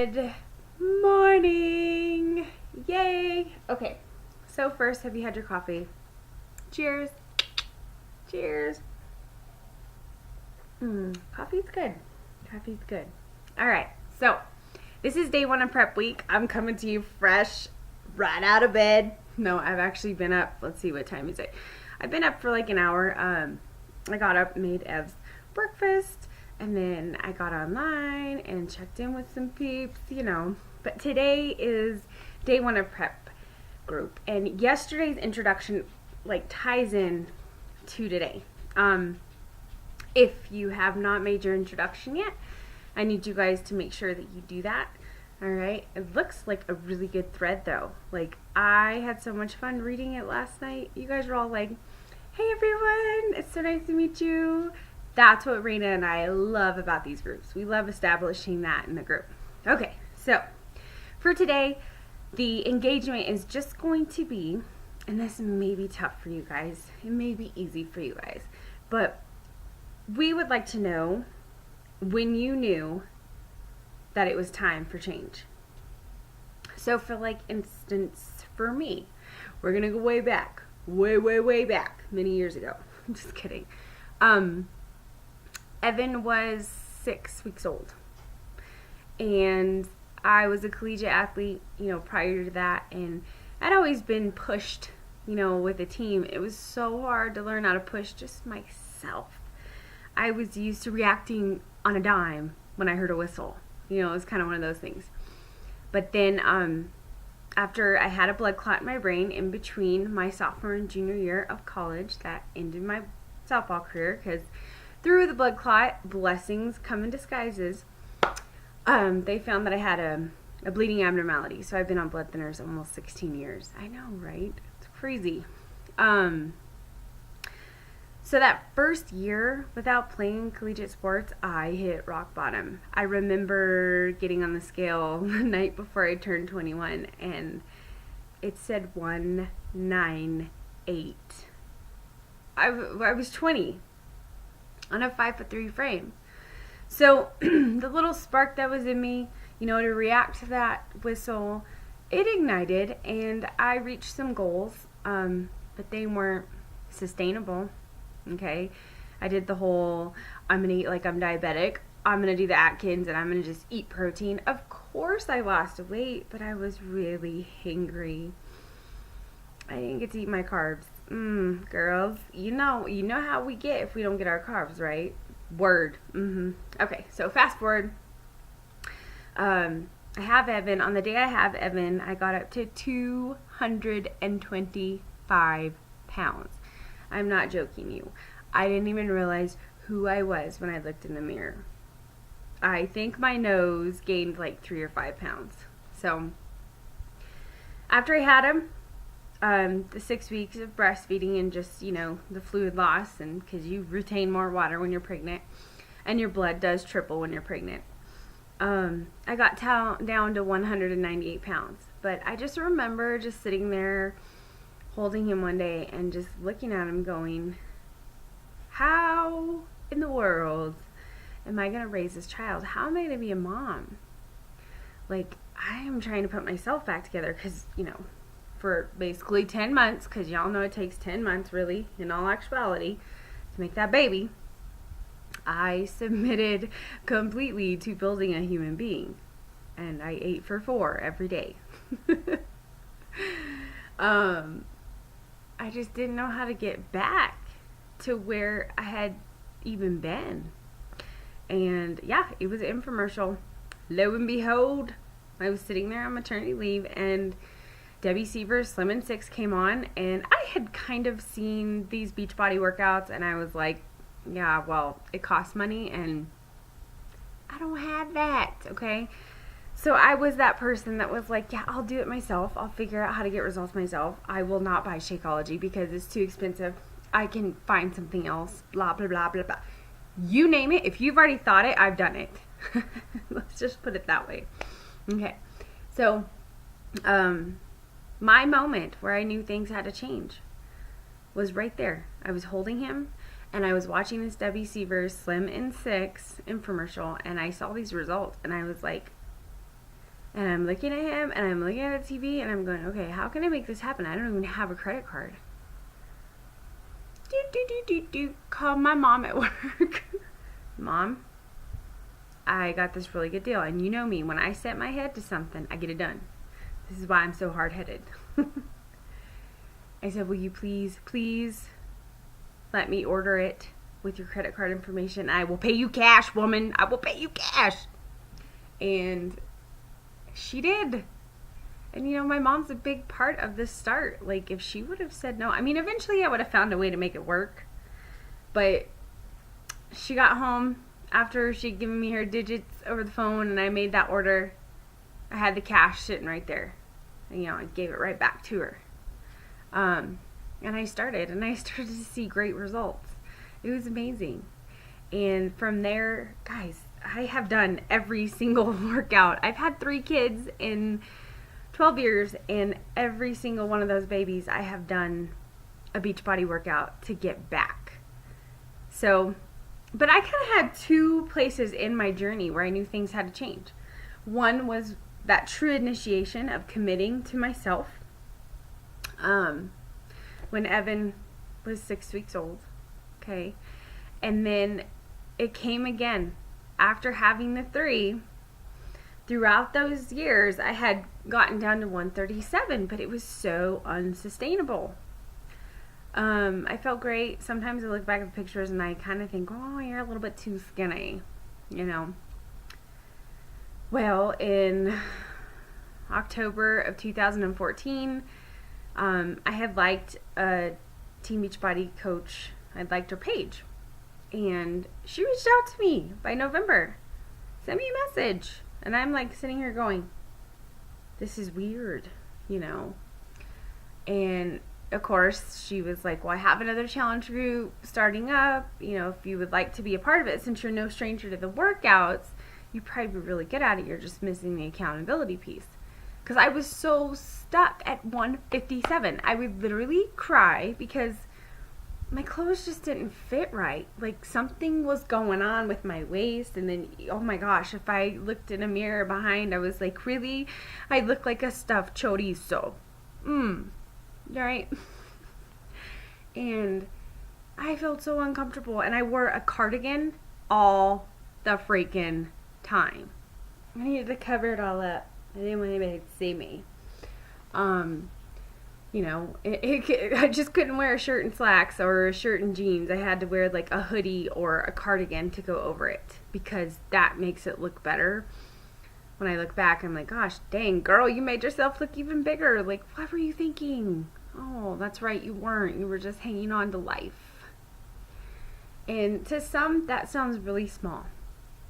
Good morning. Yay. Okay, so first, have you had your coffee? Cheers. Cheers. Coffee's good. Coffee's good. All right, so this is day one of prep week. I'm coming to you fresh, right out of bed. No, I've actually been up. Let's see, what time is it? I've been up for like an hour. I got up, made Ev's breakfast, and then I got online and checked in with some peeps, But today is day one of prep group, and yesterday's introduction ties in to today. If you have not made your introduction yet, I need you guys to make sure that you do that. All right. It looks like a really good thread though. I had so much fun reading it last night. You guys were all like, "Hey everyone, it's so nice to meet you." That's what Raina and I love about these groups. We love establishing that in the group. Okay, so for today, the engagement is just going to be, and this may be tough for you guys, it may be easy for you guys, but we would like to know when you knew that it was time for change. So for instance, for me, we're going to go way back, way back, many years ago. I'm just kidding. Evan was 6 weeks old, and I was a collegiate athlete, prior to that, and I'd always been pushed, with a team. It was so hard to learn how to push just myself. I was used to reacting on a dime when I heard a whistle. It was kind of one of those things. But then after I had a blood clot in my brain in between my sophomore and junior year of college, that ended my softball career, because through the blood clot, blessings come in disguises. They found that I had a bleeding abnormality. So I've been on blood thinners almost 16 years. I know, right? It's crazy. So that first year without playing collegiate sports, I hit rock bottom. I remember getting on the scale the night before I turned 21, and it said 198. I was 20 on a 5'3" frame. So the little spark that was in me, to react to that whistle, it ignited, and I reached some goals, but they weren't sustainable. Okay, I did the whole, I'm going to eat like I'm diabetic. I'm going to do the Atkins, and I'm going to just eat protein. Of course I lost weight, but I was really hangry. I didn't get to eat my carbs. Girls, you know how we get if we don't get our carbs, right? Word. Okay, so fast forward. I have Evan. On the day I have Evan, I got up to 225 pounds. I'm not joking you. I didn't even realize who I was when I looked in the mirror. I think my nose gained 3 or 5 pounds. So after I had him, the 6 weeks of breastfeeding and just, the fluid loss, and because you retain more water when you're pregnant, and your blood does triple when you're pregnant, I got down to 198 pounds. But I just remember just sitting there holding him one day and just looking at him going, how in the world am I going to raise this child? How am I going to be a mom? I am trying to put myself back together, because, for basically 10 months, because y'all know it takes 10 months really, in all actuality, to make that baby, I submitted completely to building a human being, and I ate for 4 every day. I just didn't know how to get back to where I had even been. And yeah, it was an infomercial. Lo and behold, I was sitting there on maternity leave, and Debbie Seaver's Slim in 6 came on, and I had kind of seen these Beachbody workouts, and I was like, yeah, well, it costs money, and I don't have that, okay? So I was that person that was like, yeah, I'll do it myself. I'll figure out how to get results myself. I will not buy Shakeology because it's too expensive. I can find something else, blah, blah, blah, blah, blah. You name it. If you've already thought it, I've done it. Let's just put it that way. Okay. So, my moment where I knew things had to change was right there. I was holding him, and I was watching this Debbie Seaver's Slim in 6 infomercial, and I saw these results, and I was like, And I'm looking at him, and I'm looking at the TV, and I'm going, okay, how can I make this happen? I don't even have a credit card. Call my mom at work. Mom, I got this really good deal, and you know me, when I set my head to something, I get it done. This is why I'm so hard-headed. I said, will you please let me order it with your credit card information? I will pay you cash, woman. I will pay you cash. And she did. And you know, my mom's a big part of this start. Like, if she would have said no, I mean, eventually I would have found a way to make it work. But she got home after she'd given me her digits over the phone, and I made that order. I had the cash sitting right there. And, you know, I gave it right back to her. And I started to see great results. It was amazing. And from there, guys, I have done every single workout. I've had 3 kids in 12 years, and every single one of those babies, I have done a Beachbody workout to get back. So, but I kind of had 2 places in my journey where I knew things had to change. One was that true initiation of committing to myself. When Evan was 6 weeks old, okay? And then it came again after having the 3. Throughout those years, I had gotten down to 137, but it was so unsustainable. I felt great. Sometimes I look back at the pictures and I kind of think, oh, you're a little bit too skinny, you know. Well, in October of 2014, I had liked a Team Beachbody coach. I'd liked her page. And she reached out to me by November. Sent me a message. And I'm like sitting here going, this is weird, you know. And of course, she was like, well, I have another challenge group starting up. You know, if you would like to be a part of it, since you're no stranger to the workouts, you'd probably be really good at it. You're just missing the accountability piece. Because I was so stuck at 157. I would literally cry because my clothes just didn't fit right. Like, something was going on with my waist. And then, oh my gosh, if I looked in a mirror behind, I was like, really? I look like a stuffed chorizo. Right? And I felt so uncomfortable. And I wore a cardigan all the freaking time. I needed to cover it all up. I didn't want anybody to see me. You know, I just couldn't wear a shirt and slacks or a shirt and jeans. I had to wear like a hoodie or a cardigan to go over it because that makes it look better. When I look back, I'm like, gosh, dang, girl, you made yourself look even bigger. Like, what were you thinking? Oh, that's right, you weren't. You were just hanging on to life. And to some, that sounds really small.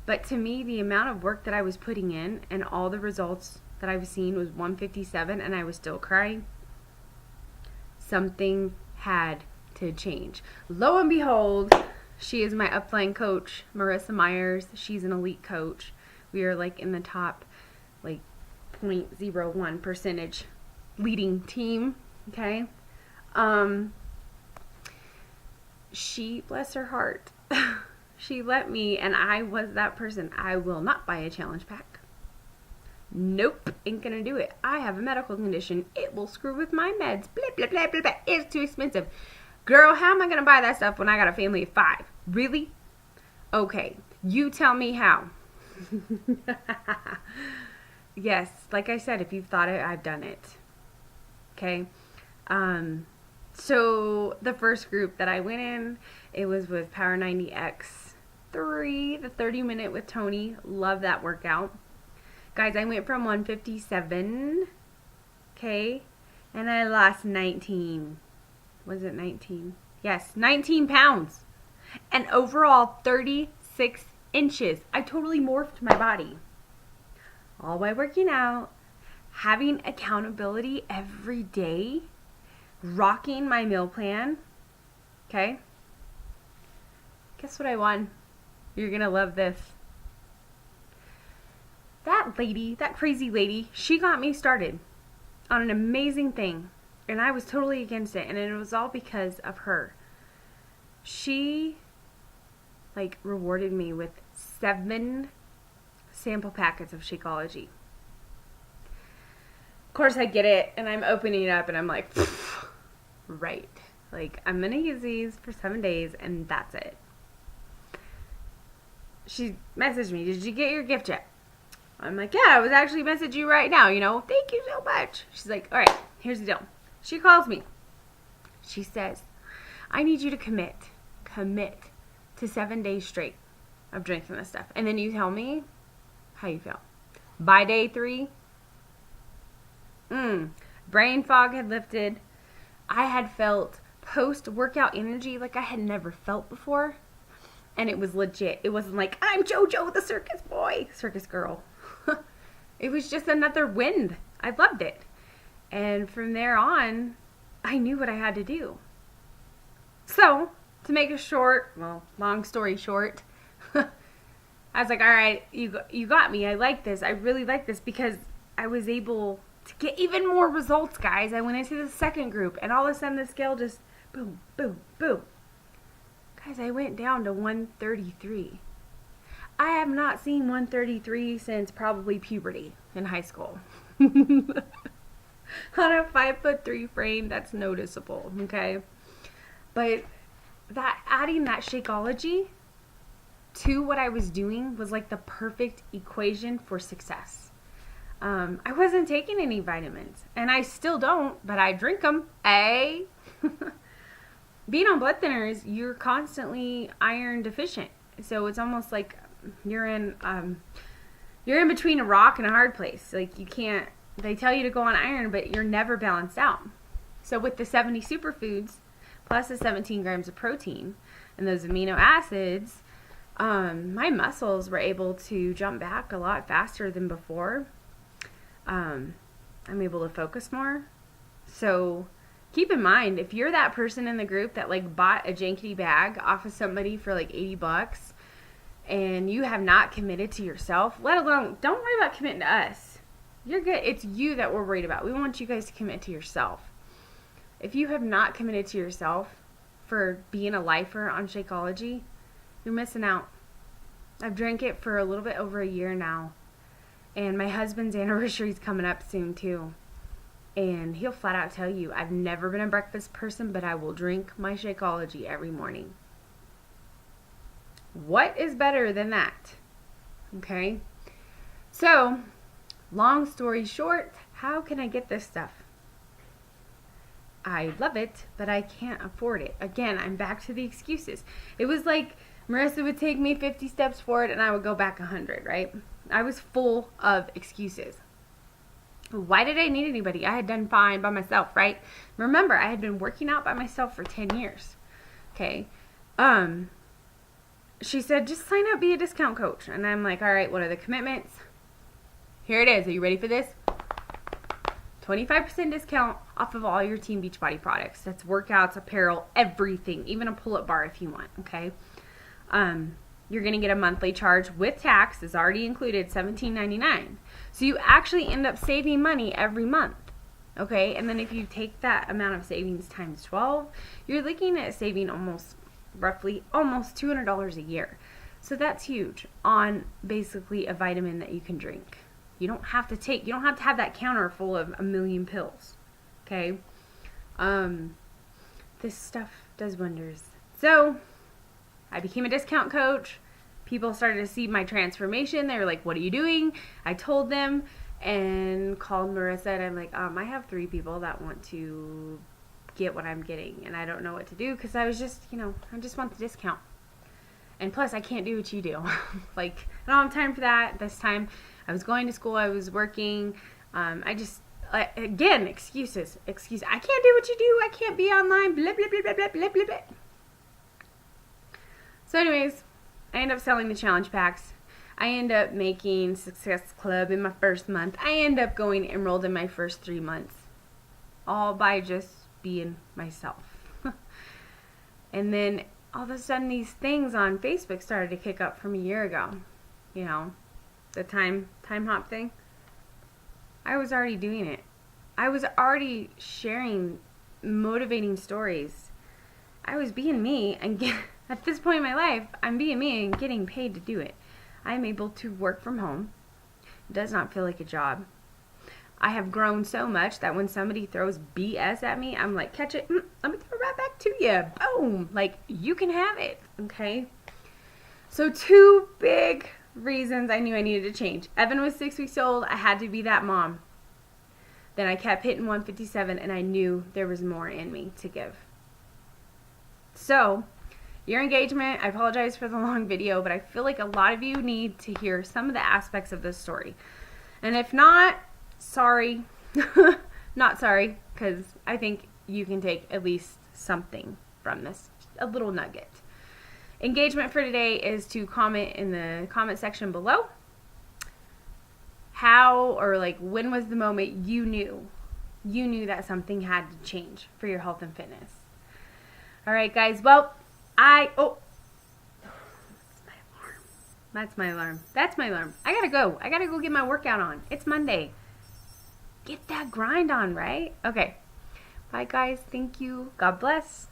But to me, the amount of work that I was putting in and all the results that I was seeing was 157, and I was still crying. Something had to change. Lo and behold, she is my upline coach, Marissa Myers. She's an elite coach. We are like in the top, like 0.01% leading team. Okay. She, bless her heart, she let me, and I was that person. I will not buy a challenge pack. Nope, ain't gonna do it. I have a medical condition. It will screw with my meds. Blah, blah, blah, blah, blah. It's too expensive. Girl, how am I gonna buy that stuff when I got a family of 5? Really? Okay, you tell me how. Yes, like I said, if you've thought it, I've done it. Okay. So the first group that I went in, it was with Power 90X3, the 30-minute with Tony. Love that workout. Guys, I went from 157, okay, and I lost 19. Was it 19? Yes, 19 pounds. And overall, 36 inches. I totally morphed my body. All by working out, having accountability every day, rocking my meal plan, okay? Guess what I won? You're gonna love this. That lady, that crazy lady, she got me started on an amazing thing. And I was totally against it. And it was all because of her. She, like, rewarded me with 7 sample packets of Shakeology. course, I get it, and I'm opening it up, and I'm like, right. Like, I'm going to use these for 7 days, and that's it. She messaged me, did you get your gift yet? I'm like, yeah, I was actually messaging you right now, thank you so much. She's like, all right, here's the deal. She calls me. She says, I need you to commit to 7 days straight of drinking this stuff. And then you tell me how you feel. By day 3, brain fog had lifted. I had felt post-workout energy like I had never felt before. And it was legit. It wasn't like, I'm JoJo the circus girl. It was just another wind. I loved it. And from there on, I knew what I had to do. So, to make a long story short, I was like, all right, you got me. I like this. I really like this because I was able to get even more results, guys. I went into the second group, and all of a sudden the scale just boom, boom, boom. Guys, I went down to 133. I have not seen 133 since probably puberty in high school. On a 5'3" frame, that's noticeable, okay? But adding that Shakeology to what I was doing was like the perfect equation for success. I wasn't taking any vitamins, and I still don't, but I drink them. Being on blood thinners, you're constantly iron deficient. So it's almost like you're in between a rock and a hard place. Like they tell you to go on iron, but you're never balanced out. So with the 70 superfoods, plus the 17 grams of protein and those amino acids, my muscles were able to jump back a lot faster than before. I'm able to focus more. So keep in mind, if you're that person in the group that like bought a jankety bag off of somebody for like $80 and you have not committed to yourself, let alone, don't worry about committing to us. You're good. It's you that we're worried about. We want you guys to commit to yourself. If you have not committed to yourself for being a lifer on Shakeology, you're missing out. I've drank it for a little bit over a year now. And my husband's anniversary is coming up soon too. And he'll flat out tell you, I've never been a breakfast person, but I will drink my Shakeology every morning. What is better than that? Okay. So, long story short, how can I get this stuff? I love it, but I can't afford it. Again, I'm back to the excuses. It was like Marissa would take me 50 steps forward and I would go back 100, right? I was full of excuses. Why did I need anybody? I had done fine by myself, right? Remember, I had been working out by myself for 10 years. Okay. She said, just sign up, be a discount coach. And I'm like, all right, what are the commitments? Here it is. Are you ready for this? 25% discount off of all your Team Beachbody products. That's workouts, apparel, everything, even a pull-up bar if you want, okay? You're going to get a monthly charge with tax. It's already included, $17.99. So you actually end up saving money every month, okay? And then if you take that amount of savings times 12, you're looking at saving almost $200 a year. So that's huge on basically a vitamin that you can drink. You don't have to have that counter full of a million pills, okay? This stuff does wonders. So I became a discount coach. People started to see my transformation. They were like, what are you doing? I told them and called Marissa and I'm like, I have 3 people that want to get what I'm getting and I don't know what to do because I was just, I just want the discount. And plus I can't do what you do. Like, I don't have time for that. This time I was going to school. I was working. Again, excuses. I can't do what you do. I can't be online. Blah, blah, blah, blah, blah, blah, blah, blah. So anyways, I end up selling the challenge packs. I end up making Success Club in my first month. I end up going enrolled in my first 3 months. All by just being myself. And then all of a sudden these things on Facebook started to kick up from a year ago. The time hop thing. I was already doing it. I was already sharing motivating stories. I was being me and at this point in my life, I'm being me and getting paid to do it. I'm able to work from home. It does not feel like a job. I have grown so much that when somebody throws BS at me, I'm like, catch it, let me throw it right back to you. Boom. Like, you can have it, okay? So 2 big reasons I knew I needed to change. Evan was 6 weeks old. I had to be that mom. Then I kept hitting 157, and I knew there was more in me to give. So, your engagement, I apologize for the long video, but I feel like a lot of you need to hear some of the aspects of this story. And if not, sorry. Not sorry, because I think you can take at least something from this, a little nugget. Engagement for today is to comment in the comment section below how or like when was the moment you knew that something had to change for your health and fitness. All right, guys. Well, that's my alarm. I gotta go get my workout on. It's Monday. Get that grind on, right? Okay. Bye, guys. Thank you. God bless.